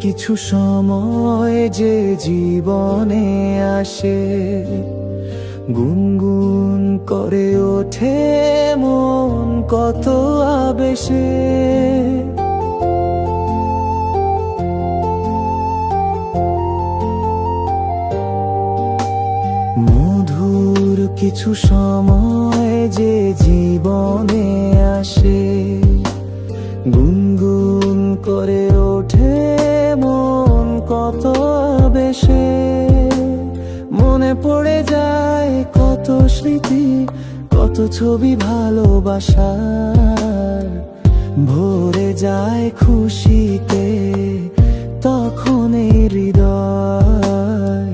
কিছু সময় যে জীবনে আসে, গুনগুন করে ওঠে মন কত আবেশে। মধুর কিছু সময় যে জীবনে আসে, গুনগুন করে ওঠে মন কত আবেশে। মনে পড়ে যায় কত স্মৃতি, কত ছবি ভালোবাসার। ভরে যায় খুশিতে তখন এই হৃদয়,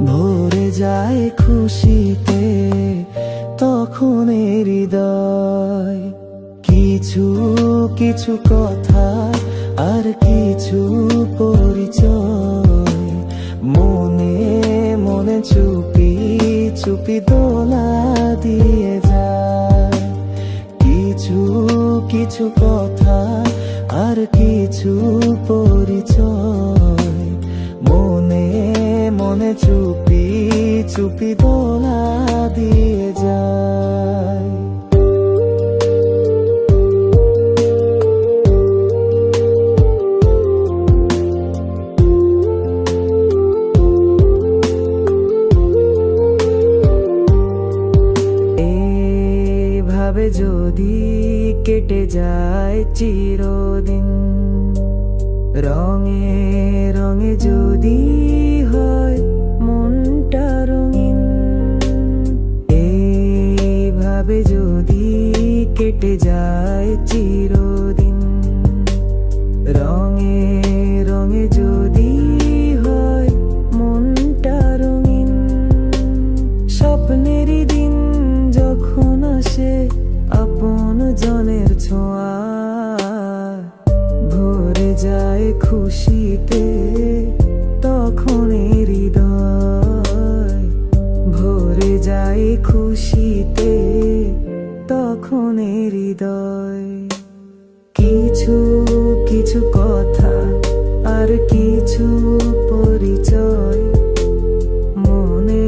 ভরে যায় খুশিতে তখন এই হৃদয়। কিছু কিছু কথা আর কিছু পরিচয়, মনে মনে চুপি চুপি দোলা দিয়ে যায়। কিছু কিছু কথা আর কিছু পরিচয়, মনে মনে চুপি চুপি দোলা দিয়ে যায়। এভাবে যদি কেটে যায় চিরদিন, রঙে রঙে যদি হয় মনটা রঙিন। এইভাবে যদি কেটে যায় চিরদিন, রঙে রঙে যদি হয় মনটা রঙিন। স্বপ্নেরই দিন যখন আসে আপন জনের ছোঁয়া, ভরে যায় খুশিতে তখন এই হৃদয়, ভরে যায় খুশিতে তখন এই হৃদয়। কিছু কিছু কথা আর কিছু পরিচয়, মনে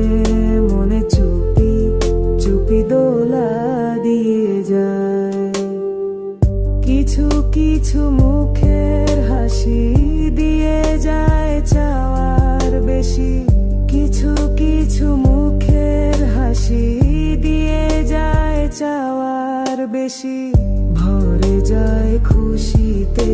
মনে চুপি চুপি দোলা দিয়ে যায়। কিছু কিছু মুখের হাসি দিয়ে যায় চাওয়ার বেশি, কিছু কিছু মুখের হাসি দিয়ে যায় চাওয়ার বেশি। ভরে যায় খুশিতে